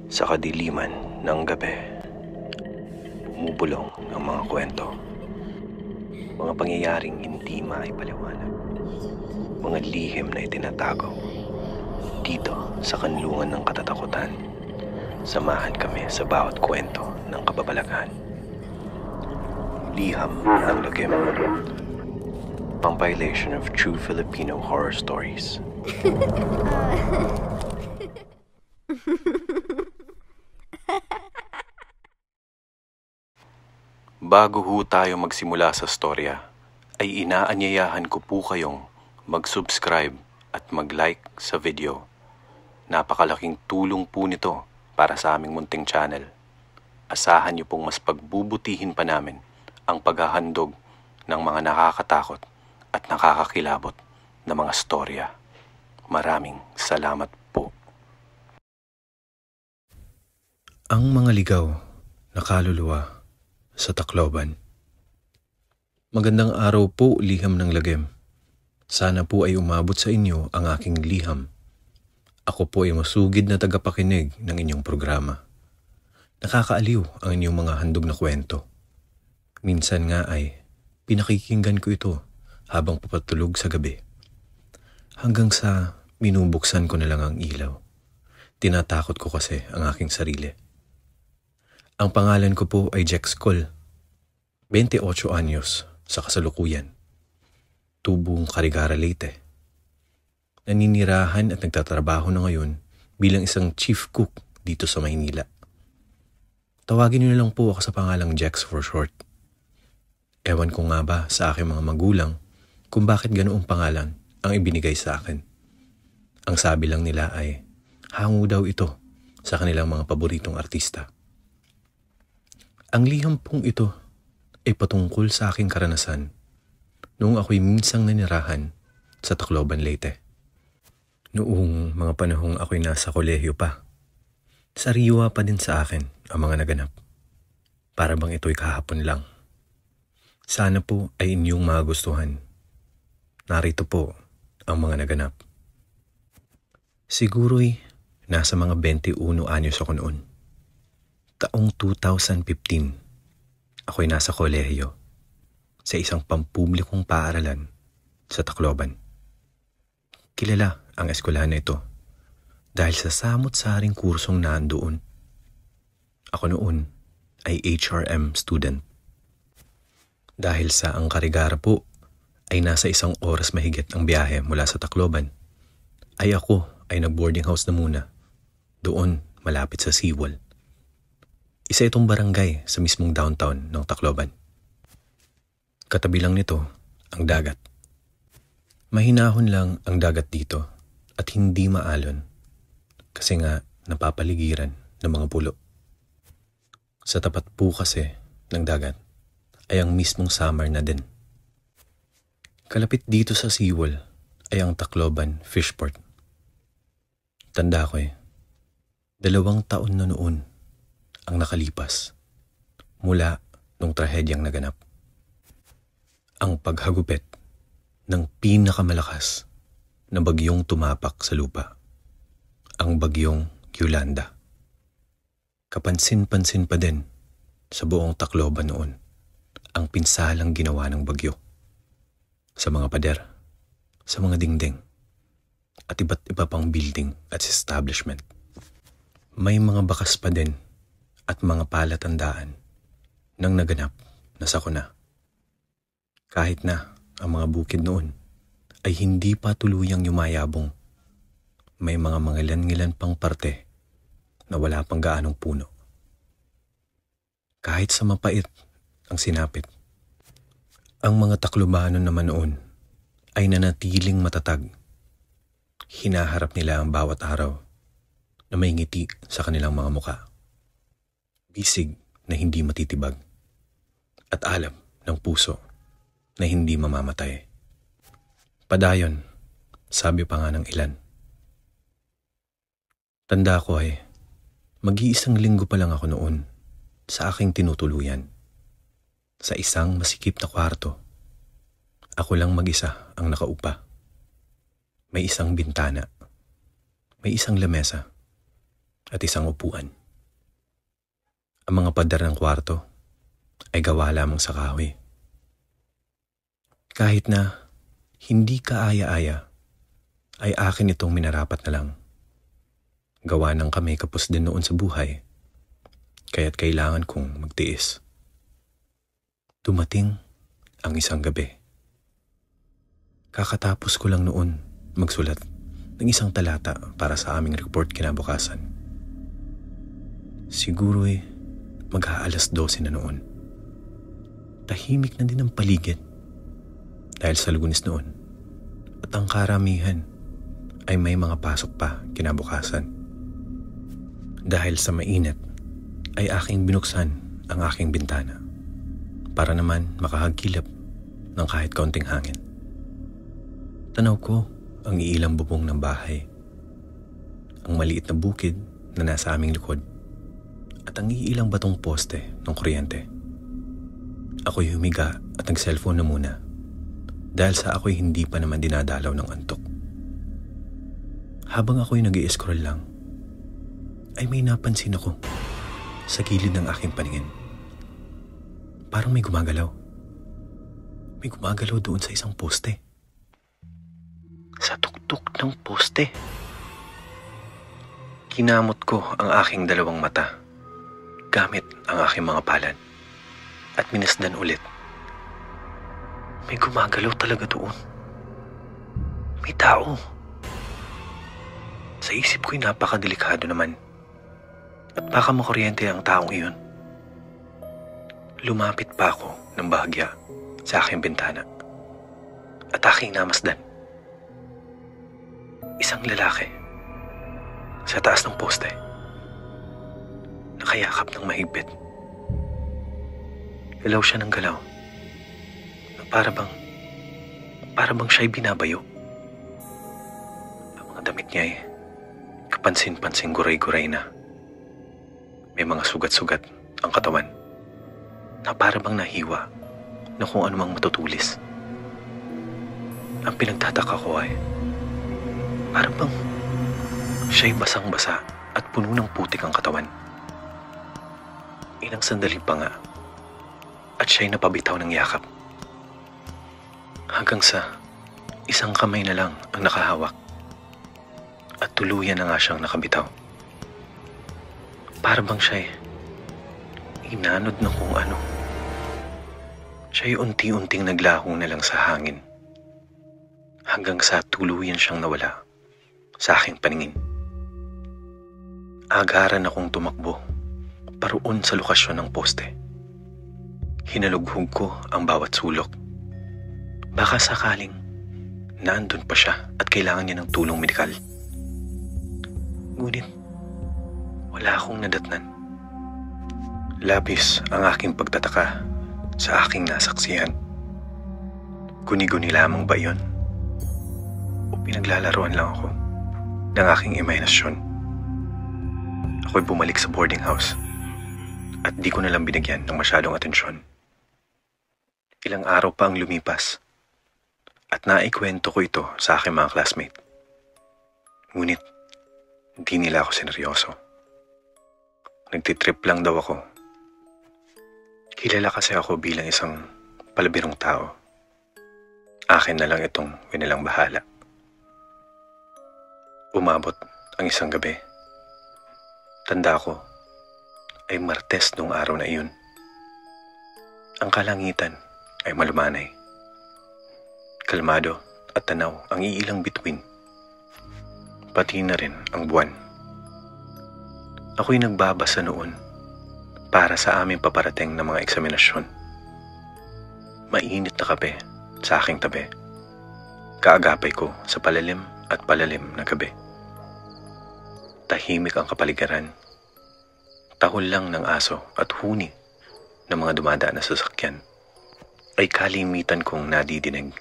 Sa kadiliman ng gabi, bumubulong ang mga kwento. Mga pangyayaring hindi maipaliwanag. Mga lihim na itinatago. Dito sa kanlungan ng katatakutan, samahan kami sa bawat kwento ng kababalaghan. Liham ng Lagim. Compilation of true Filipino horror stories. Bago ho tayo magsimula sa storya, ay inaanyayahan ko po kayong mag-subscribe at mag-like sa video. Napakalaking tulong po nito para sa aming munting channel. Asahan niyo pong mas pagbubutihin pa namin ang paghahandog ng mga nakakatakot at nakakakilabot na mga storya. Maraming salamat po. Ang mga ligaw na kaluluwa sa Tacloban. Magandang araw po, Liham ng Lagim. Sana po ay umabot sa inyo ang aking liham. Ako po ay masugid na tagapakinig ng inyong programa. Nakakaaliw ang inyong mga handog na kwento. Minsan nga ay pinakikinggan ko ito habang papatulog sa gabi. Hanggang sa minubuksan ko na lang ang ilaw. Tinatakot ko kasi ang aking sarili. Ang pangalan ko po ay Jex Col. 28 anyos sa kasalukuyan. Tubong Carigara, Leyte. Naninirahan at nagtatrabaho na ngayon bilang isang chief cook dito sa Maynila. Tawagin niyo na lang po ako sa pangalang Jex for short. Ewan ko nga ba sa aking mga magulang kung bakit ganoong pangalan ang ibinigay sa akin. Ang sabi lang nila ay hango daw ito sa kanilang mga paboritong artista. Ang liham pong ito ay patungkol sa aking karanasan noong ako'y minsang nanirahan sa Tacloban, Leyte. Noong mga panahong ako'y nasa kolehiyo pa, sariwa pa din sa akin ang mga naganap. Para bang ito'y kahapon lang. Sana po ay inyong magustuhan. Narito po ang mga naganap. Siguro'y nasa mga 21 anyos ako noon. Taong 2015, ako'y nasa kolehiyo sa isang pampublikong paaralan sa Tacloban. Kilala ang eskwelahan na ito dahil sa samot-saring kursong nandoon. Ako noon ay HRM student. Dahil sa ang Carigara po ay nasa 1 oras mahigit ang biyahe mula sa Tacloban, ay ako ay nag-boarding house na muna doon malapit sa Seawall. Isa itong barangay sa mismong downtown ng Tacloban. Katabi lang nito ang dagat. Mahinahon lang ang dagat dito at hindi maalon kasi nga napapaligiran ng mga pulo. Sa tapat po kasi ng dagat ay ang mismong summer na din. Kalapit dito sa Seawall ay ang Tacloban Fishport. Tanda ko 2 taon na noon ang nakalipas mula nung trahedyang naganap. Ang paghagupit ng pinakamalakas na bagyong tumapak sa lupa, ang bagyong Yolanda. Kapansin-pansin pa din sa buong Tacloban noon ang pinsalang ginawa ng bagyo sa mga pader, sa mga dingding, at iba't iba pang building at establishment. May mga bakas pa din at mga palatandaan ng naganap na sakuna. Kahit na ang mga bukid noon ay hindi pa tuluyang yumayabong, may mga mangilan-ngilan pang parte na wala pang gaanong puno. Kahit sa mapait ang sinapit, ang mga Taclobano naman noon ay nanatiling matatag. Hinaharap nila ang bawat araw na may ngiti sa kanilang mga muka. Bisig na hindi matitibag at alam ng puso na hindi mamamatay. Padayon, sabi pa nga ng ilan. Tanda ko ay mag-iisang linggo pa lang ako noon sa aking tinutuluyan. Sa isang masikip na kwarto, ako lang mag-isa ang nakaupa. May isang bintana, may isang lamesa, at isang upuan. Ang mga pader ng kwarto ay gawa lamang sa kahoy. Kahit na hindi kaaya-aya, ay akin itong minarapat na lang. Gawa ng kami kapos din noon sa buhay, kaya't kailangan kong magtiis. Dumating ang isang gabi. Kakatapos ko lang noon magsulat ng isang talata para sa aming report kinabukasan. Siguro'y mag-aalas 12 na noon. Tahimik na din ang paligid dahil sa Lunes noon at ang karamihan ay may mga pasok pa kinabukasan. Dahil sa mainit ay aking binuksan ang aking bintana para naman makahagkilap ng kahit kaunting hangin. Tanaw ko ang iilang bubong ng bahay, ang maliit na bukid na nasa aming likod at ang iilang batong poste ng kuryente. Ako'y humiga at nag-cellphone na muna dahil sa ako'y hindi pa naman dinadalaw ng antok. Habang ako'y nag-i-scroll lang, ay may napansin ako sa gilid ng aking paningin. Parang may gumagalaw. May gumagalaw doon sa isang poste. Sa tuktok ng poste. Kinamot ko ang aking dalawang mata gamit ang aking mga palad at minasdan ulit. May gumagalaw talaga doon. May tao. Sa isip ko'y napakadelikado naman. At baka makuryente ang taong iyon. Lumapit pa ako ng bahagya sa aking bintana at aking namasdan. Isang lalaki sa taas ng poste. Nakayakap ng mahigpit. Galaw siya ng galaw. Para bang siya'y binabayo. Ang mga damit niya ay kapansin-pansing guray-guray na. May mga sugat-sugat ang katawan na para bang nahiwa na kung anumang matutulis. Ang pinagtataka ko ay para bang siya'y basang-basa at puno ng putik ang katawan. Ilang sandali pa nga at siya'y napabitaw ng yakap. Hanggang sa isang kamay na lang ang nakahawak at tuluyan na nga siyang nakabitaw. Para bang siya'y inanod ng kung ano. Siya'y unti-unting naglaho na lang sa hangin hanggang sa tuluyan siyang nawala sa aking paningin. Agaran akong tumakbo paroon sa lokasyon ng poste. Hinalughog ko ang bawat sulok. Baka sakaling naandun pa siya at kailangan niya ng tulong medikal. Ngunit wala akong nadatnan. Labis ang aking pagtataka sa aking nasaksihan. Guni-guni lamang ba yun? O pinaglalaroan lang ako ng aking imahinasyon? Ako'y bumalik sa boarding house at di ko nalang binigyan ng masyadong atensyon. Ilang araw pa ang lumipas at naikwento ko ito sa aking mga classmate. Ngunit di nila ako sineryoso. Nagtitrip lang daw ako. Kilala kasi ako bilang isang palabirong tao. Akin na lang itong winilang bahala. Umabot ang isang gabi. Tanda ko ay Martes noong araw na iyon. Ang kalangitan ay malumanay. Kalmado at tanaw ang iilang bituin. Pati na rin ang buwan. Ako'y nagbabasa noon para sa aming paparating na mga eksaminasyon. Mainit na kape sa aking tabi. Kaagapay ko sa palalim at palalim na gabi. Tahimik ang kapaligiran. Tahol lang ng aso at huni ng mga dumadaan na sasakyan ay kalimitan kong nadidinig.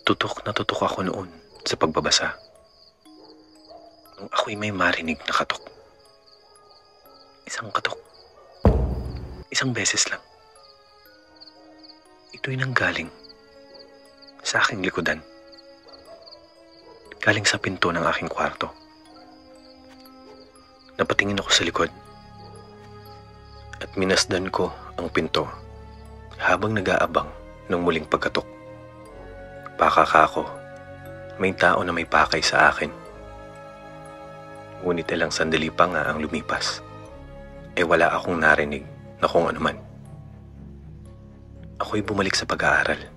Tutok na tutok ako noon sa pagbabasa. Nung ako'y may marinig na katok. Isang katok. Isang beses lang. Ito'y nanggaling sa aking likodan. Galing sa pinto ng aking kwarto. Napatingin ako sa likod at minasdan ko ang pinto habang nag-aabang ng muling pagkatok. Pakaka ko, may tao na may pakay sa akin. Ngunit ilang sandali pa nga ang lumipas, wala akong narinig na kung ano man. Ako'y bumalik sa pag-aaral.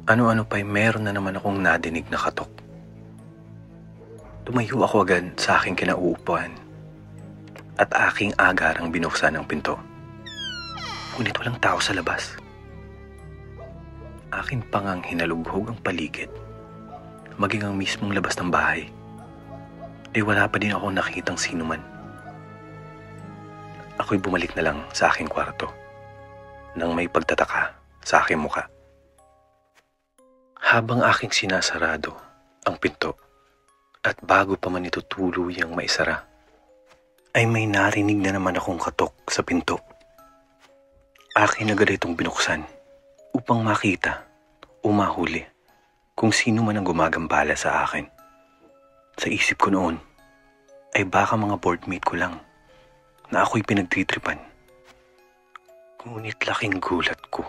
Ano-ano pa'y meron na naman akong nadinig na katok. Tumayo ako agad sa aking kinauupuan at aking agarang binuksan ang pinto. Ngunit walang tao sa labas. Akin pangang hinalughog ang paligid, maging ang mismong labas ng bahay, wala pa din ako nakitang sino man. Ako'y bumalik na lang sa aking kwarto nang may pagtataka sa aking muka. Habang aking sinasarado ang pinto at bago pa man ito tuluyang maisara, ay may narinig na naman akong katok sa pinto. Akin agad itong binuksan upang makita o mahuli kung sino man ang gumagambala sa akin. Sa isip ko noon ay baka mga boardmate ko lang na ako'y pinagtitripan. Ngunit laking gulat ko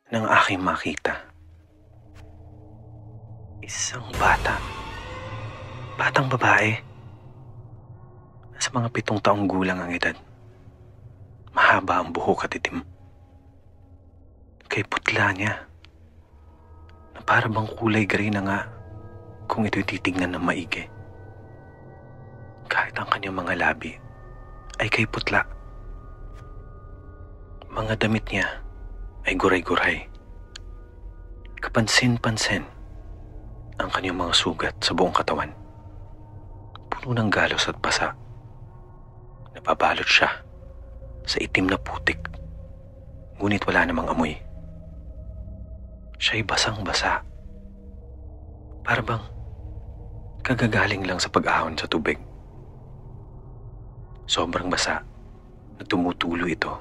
nang aking makita isang batang babae. Nasa mga 7 taong gulang ang edad. Mahaba ang buhok at itim. Kay putla niya na para bang kulay gray na nga kung ito'y titignan ng maigi. Kahit ang kanyang mga labi ay kay putla. Mga damit niya ay guray-guray. Kapansin-pansin ang kanyang mga sugat sa buong katawan. Puno ng galos at pasa. Napabalot siya sa itim na putik, ngunit wala namang amoy. Siya'y basang-basa. Para bang kagagaling lang sa pag-ahon sa tubig. Sobrang basa na tumutulo ito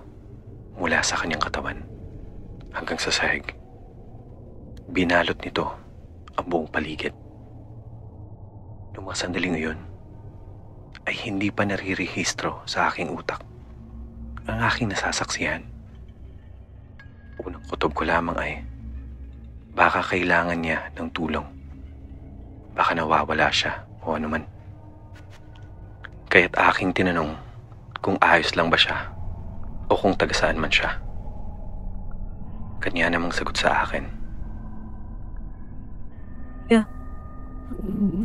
mula sa kanyang katawan hanggang sa sahig. Binalot nito ang buong paligid. Noong mga sandaling iyon, ay hindi pa narirehistro sa aking utak ang aking nasasaksihan. Unang kutob ko lamang ay baka kailangan niya ng tulong. Baka nawawala siya o ano man. Kaya't aking tinanong kung ayos lang ba siya o kung taga-saan man siya. Kanya namang sagot sa akin.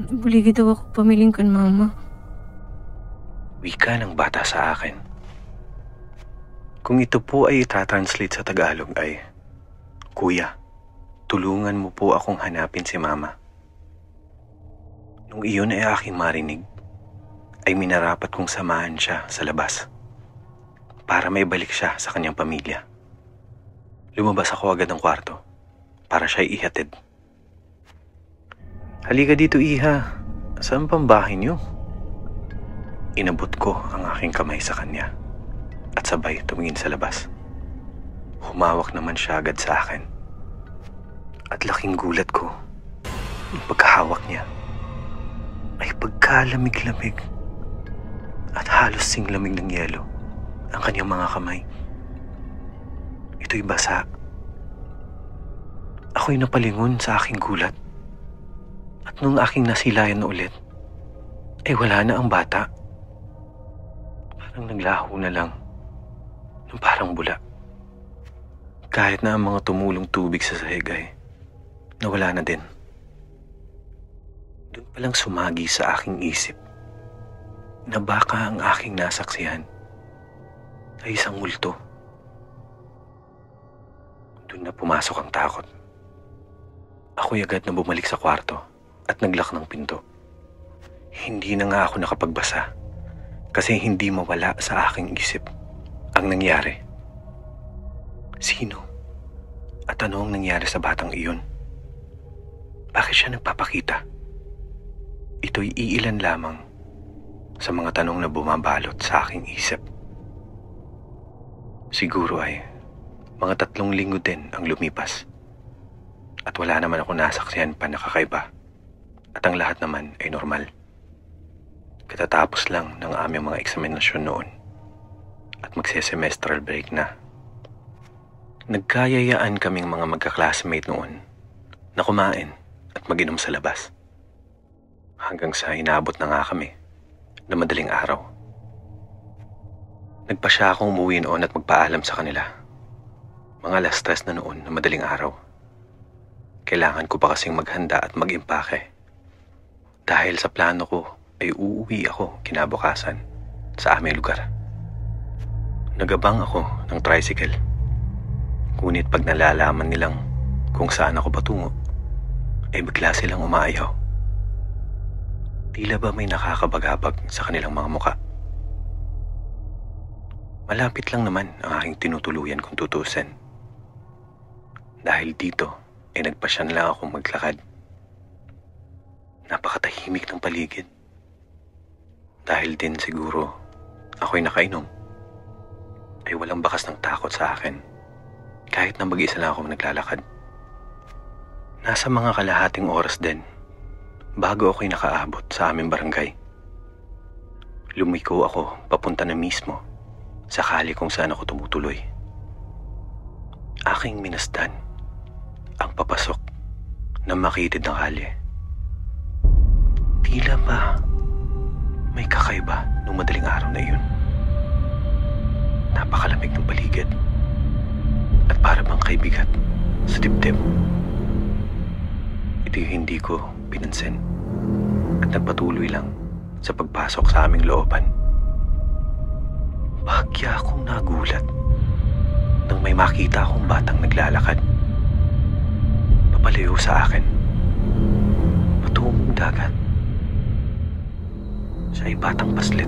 Buligid daw ako pamiling kan mama. Wika ng bata sa akin. Kung ito po ay itatranslate sa Tagalog ay, Kuya, tulungan mo po akong hanapin si mama. Nung iyon ay aking marinig, ay minarapat kong samahan siya sa labas para may balik siya sa kanyang pamilya. Lumabas ako agad ng kwarto para siya ihatid. Halika dito, Iha. Saan pang bahay niyo? Inabot ko ang aking kamay sa kanya at sabay tumingin sa labas. Humawak naman siya agad sa akin. At laking gulat ko, ang pagkahawak niya ay pagkalamig-lamig at halos singlamig ng yelo ang kanyang mga kamay. Ito'y basa. Ako'y napalingon sa aking gulat. At nung aking nasilayan na ulit, ay wala na ang bata. Parang naglaho na lang, nung parang bula. Kahit na ang mga tumulong tubig sa sahig ay nawala na din. Doon palang sumagi sa aking isip na baka ang aking nasaksihan ay isang multo. Doon na pumasok ang takot. Ako'y agad na bumalik sa kwarto at naglak ng pinto. Hindi na nga ako nakapagbasa kasi hindi mawala sa aking isip ang nangyari. Sino? At ano ang nangyari sa batang iyon? Bakit siya nagpapakita? Ito'y iilan lamang sa mga tanong na bumabalot sa aking isip. Siguro ay mga 3 linggo din ang lumipas at wala naman ako nasaksihan pa na kakaiba. At ang lahat naman ay normal. Katatapos lang ng aming mga eksaminasyon noon at magse-semestral break na. Nagkayayaan kaming mga magka-classmate noon na kumain at mag-inom sa labas. Hanggang sa inabot na nga kami na madaling araw. Nagpa siya akong umuwi noon at magpaalam sa kanila. Mga alas 3 na noon na madaling araw. Kailangan ko pa kasing maghanda at mag-impake. Dahil sa plano ko ay uuwi ako kinabukasan sa aming lugar. Nagabang ako ng tricycle. Ngunit pag nalalaman nilang kung saan ako patungo, ay bigla silang umaayaw. Tila ba may nakakabagabag sa kanilang mga muka. Malapit lang naman ang aking tinutuluyan kung tutusin. Dahil dito ay nagpasya na lang akong maglakad. Napakatahimik ng paligid. Dahil din siguro ako'y nakainom, ay walang bakas ng takot sa akin kahit na mag-isa lang akong naglalakad. Nasa mga kalahating oras din bago ako'y nakaabot sa aming barangay. Lumiko ako papunta na mismo sa kali kung saan ako tumutuloy. Aking minasdan ang papasok na makitid ng kalye. Tila ba may kakaiba nung madaling araw na iyon. Napakalamig ng paligid at para bang kaibigat sa dibdib. Ito'y hindi ko pinansin at nagpatuloy lang sa pagpasok sa aming looban. Bahagya akong nagulat nang may makita akong batang naglalakad papalayo sa akin patungong dagat. Siya ay batang paslit.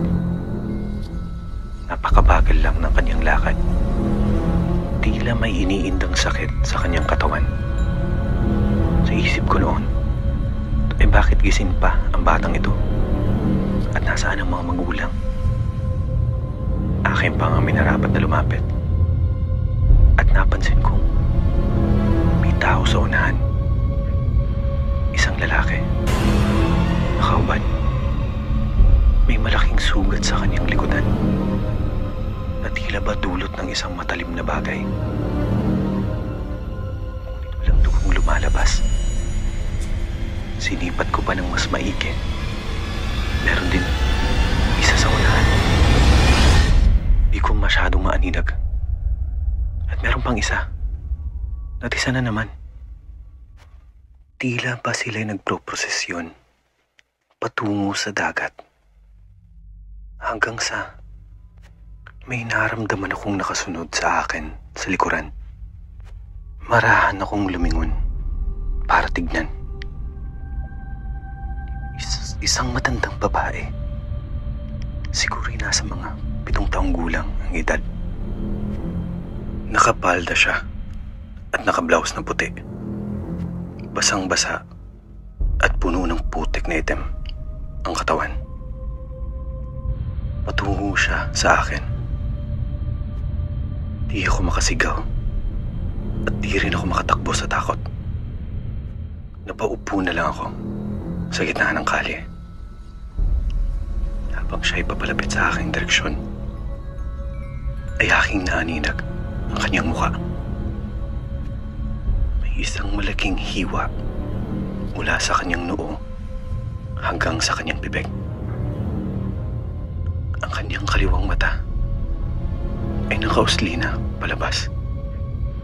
Napakabagal lang ng kanyang lakad. Tila may iniindang sakit sa kanyang katawan. Sa isip ko noon, ay bakit gising pa ang batang ito? At nasaan ang mga magulang? Akin pa nga minarapat na lumapit. At napansin kong may tao sa unahan. Isang lalaki. Nakaubad. May malaking sugat sa kanyang likudan. Na tila ba dulot ng isang matalim na bagay. Ngunit walang dugong lumalabas. Sinipat ko pa ng mas maigi. Meron din isa sa unahan. Di ko masyadong maaninag. At meron pang isa. At isa na naman. Tila ba sila'y nagproprosesyon patungo sa dagat. Hanggang sa may naramdaman akong nakasunod sa akin sa likuran. Marahan akong lumingon para tignan. Isang matandang babae. Siguro'y nasa mga 7 taong gulang ang edad. Nakapalda siya at nakablaus na puti. Basang-basa at puno ng putik na itim ang katawan. Patungo siya sa akin. Di ako makasigaw at di rin ako makatakbo sa takot. Napaupo na lang ako sa gitna ng kalye. Habang siya'y papalapit sa aking direksyon, ay aking naaninag ang kanyang mukha. May isang malaking hiwa mula sa kanyang noo hanggang sa kanyang bibig. Ang kanyang kaliwang mata ay nakausli na palabas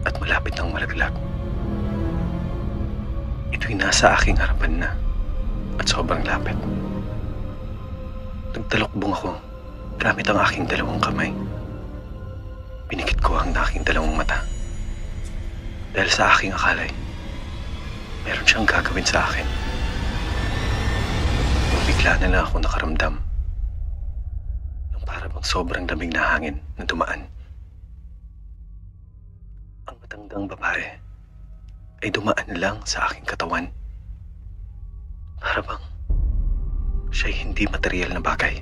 at malapit ng malaglag. Ito'y nasa aking harapan na at sobrang lapit. Nagtalokbong ako gamit ang aking 2 kamay. Pinikit ko ang aking 2 mata. Dahil sa aking akalay, meron siyang gagawin sa akin. Nung bigla na lang ako nakaramdam ng para bang sobrang lamig na hangin na dumaan. Ang matandang babae ay dumaan lang sa aking katawan. Para bang siya'y hindi material na bagay.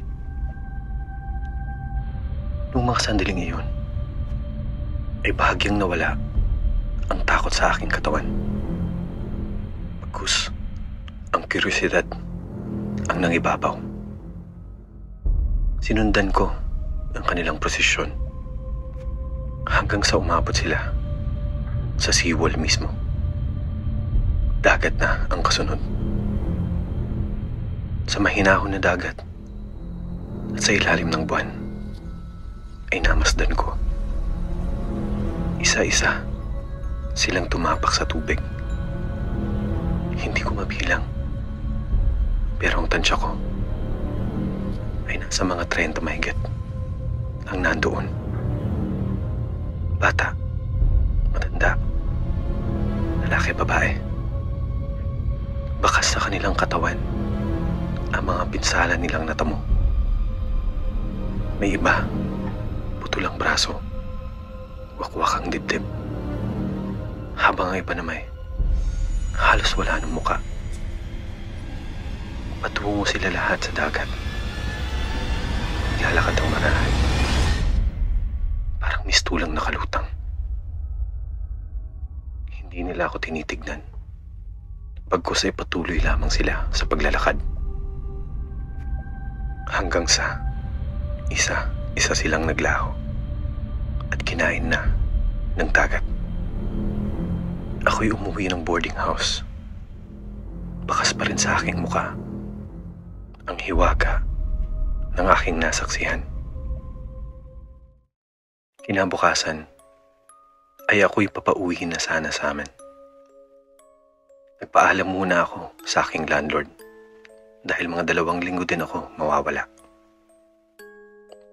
Nung mga sandaling iyon, ay bahagyang nawala ang takot sa aking katawan. Bagkus, ang kuryosidad ang nangibabaw. Sinundan ko ang kanilang prosesyon hanggang sa umabot sila sa seawall mismo. Dagat na ang kasunod. Sa mahinahon na dagat at sa ilalim ng buwan ay namasdan ko. Isa-isa silang tumapak sa tubig. Hindi ko mabilang, pero ang tansya ko ay nasa mga 30 mahigit ang nandoon. Bata, matanda, lalaki, babae. Bakas sa kanilang katawan ang mga pinsala nilang natamo. May iba, putol ang braso, wakwak ang dibdib. Habang ang iba naman halos wala ng muka. Patungo sila lahat sa dagat. Naglalakad ang marahay. Parang mistulang nakalutang. Hindi nila ako tinitignan. Pagkus ay patuloy lamang sila sa paglalakad. Hanggang sa isa silang naglaho at kinain na ng dagat. Ako'y umuwi ng boarding house. Bakas pa rin sa aking muka ang hiwaga ng aking nasaksihan. Kinabukasan ay ako'y papauwihin na sana sa amin. Nagpaalam muna ako sa aking landlord dahil mga 2 linggo din ako mawawala.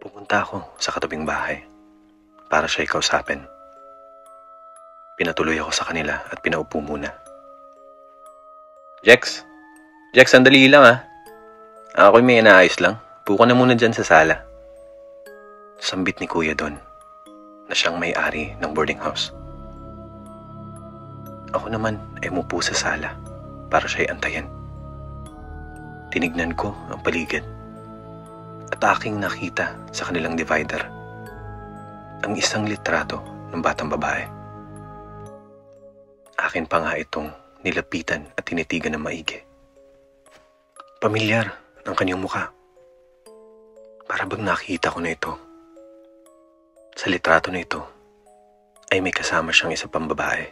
Pumunta ako sa katabing bahay para siya'y kausapin. Pinatuloy ako sa kanila at pinaupo muna. Jex, sandali lang ah. Ako'y may inaayos lang. Puko na muna dyan sa sala. Sambit ni Kuya Don na siyang may-ari ng boarding house. Ako naman ay umupo sa sala para siya'y antayin. Tinignan ko ang paligid at aking nakita sa kanilang divider ang isang litrato ng batang babae. Akin pa nga itong nilapitan at tinitigan ng maigi. Pamilyar ang kanyang mukha. Para bang nakita ko na ito. Sa litrato na ito ay may kasama siyang isa pang babae.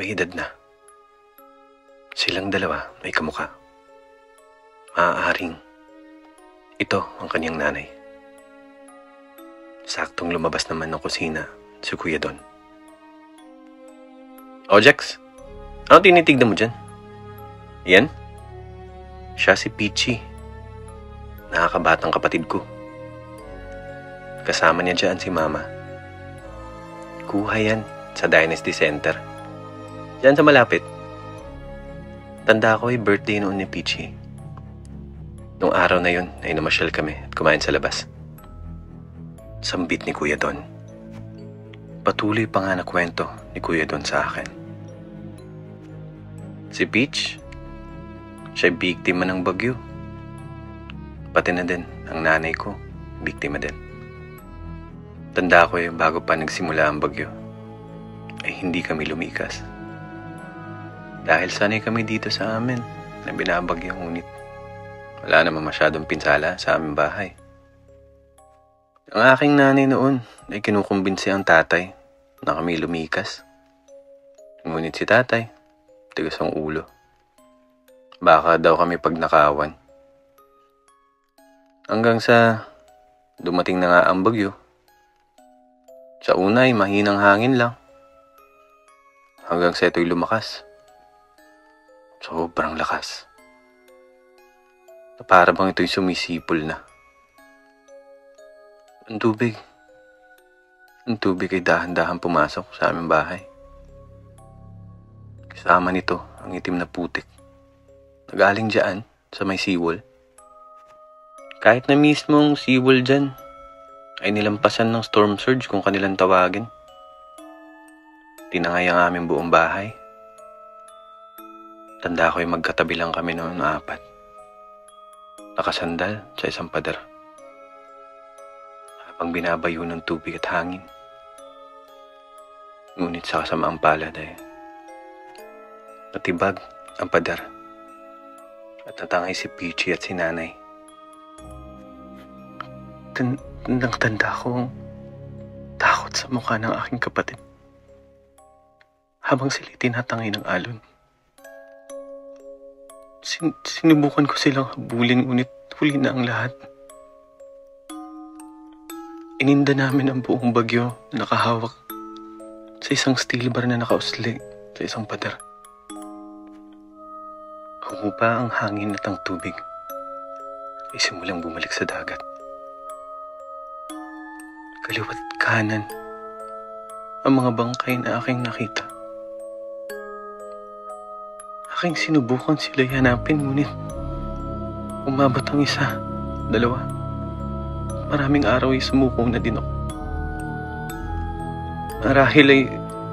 May edad na. Silang dalawa may kamukha. Maaaring ito ang kanyang nanay. Saktong lumabas naman ng kusina si Kuya Don. O Jex, ano tinitignan mo dyan? Yan? Siya si Peachy. Nakakabatang kapatid ko. Kasama niya dyan si Mama. Kuha yan sa Dynasty Center. Diyan sa malapit. Tanda ko ay birthday noon ni Peachy. Nung araw na yun ay namasyal kami at kumain sa labas. Sambit ni Kuya Don. Patuloy pa nga na kwento ni Kuya Don sa akin. Si Peach, siya'y biktima ng bagyo. Pati na din ang nanay ko, biktima din. Tanda ko bago pa nagsimula ang bagyo, ay hindi kami lumikas. Dahil sanay kami dito sa amin na binabagyo, ngunit wala naman masyadong pinsala sa aming bahay. Ang aking nanay noon ay kinukumbinsi ang tatay na kami lumikas. Ngunit si tatay, tigas ang ulo. Baka daw kami pagnakawan. Hanggang sa dumating na nga ang bagyo. Sa una ay mahinang hangin lang. Hanggang sa ito'y lumakas. Sobrang lakas. Para bang ito'y sumisipol na. Ang tubig ay dahan-dahan pumasok sa aming bahay. Kasama nito ang itim na putik. Nagaling dyan sa may seawall. Kahit na mismong seawall dyan ay nilampasan ng storm surge kung kanilang tawagin. Tinangay ang aming buong bahay. Tanda ko ay magkatabi lang kami noon 4. Nakasandal sa isang pader. Habang binabayo ng tubig at hangin. Ngunit sa kasamaang palad ay natibag ang pader. At natangay si Peachy at si nanay. Tandang-tanda ko takot sa mukha ng aking kapatid habang sila tinatangay ng alon. Sinubukan ko silang habulin, ngunit huli na ang lahat. Ininda namin ang buong bagyo na nakahawak sa isang steel bar na nakausli sa isang pader. Humupa ang hangin at ang tubig ay simulang bumalik sa dagat. Kaliwat kanan ang mga bangkay na aking nakita. Aking sinubukan sila hanapin, ngunit umabot ang isa, dalawa. Maraming araw ay sumuko na din ako. Marahil ay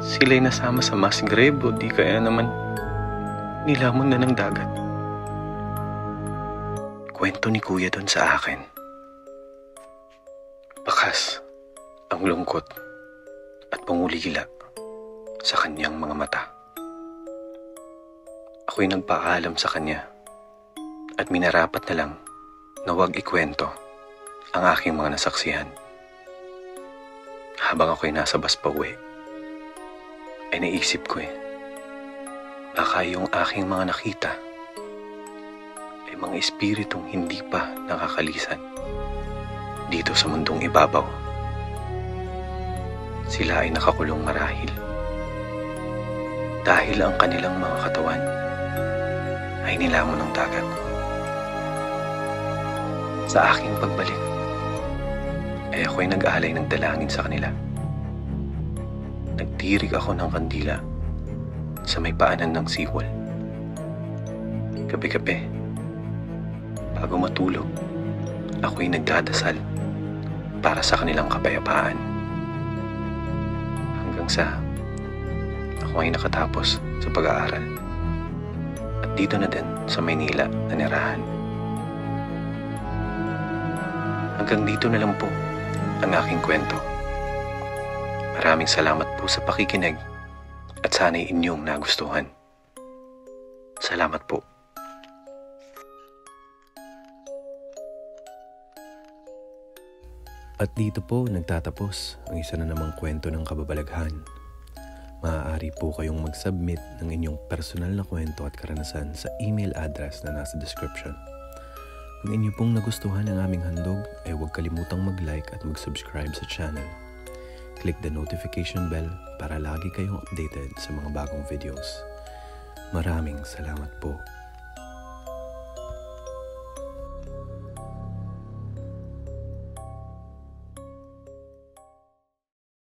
sila'y nasama sa mass grave o di kaya naman nilamon na ng dagat. Kwento ni Kuya doon sa akin. Bakas ang lungkot at pangulila sa kanyang mga mata. Ako'y nagpaalam sa kanya at minarapat na lang na huwag ikwento ang aking mga nasaksihan. Habang ako'y nasa bus pauwi, ay naisip ko baka yung aking mga nakita ay mga espiritong hindi pa nakakalisan dito sa mundong ibabaw. Sila ay nakakulong marahil dahil ang kanilang mga katawan ay nilamon ng dagat. Sa aking pagbalik, ay ako'y nag-alay ng dalangin sa kanila. Nagtirik ako ng kandila sa may paanan ng seawall. Gabi-gabi, bago matulog, ako'y nagdadasal para sa kanilang kapayapaan. Hanggang sa ako ay nakatapos sa pag-aaral. At dito na din sa Maynila nanirahan. Hanggang dito na lang po ang aking kwento. Maraming salamat po sa pakikinig at sana'y inyong nagustuhan. Salamat po. At dito po nagtatapos ang isa na namang kwento ng kababalaghan. Maaari po kayong mag-submit ng inyong personal na kwento at karanasan sa email address na nasa description. Kung inyo pong nagustuhan ang aming handog, ay huwag kalimutang mag-like at mag-subscribe sa channel. Click the notification bell para lagi kayong updated sa mga bagong videos. Maraming salamat po.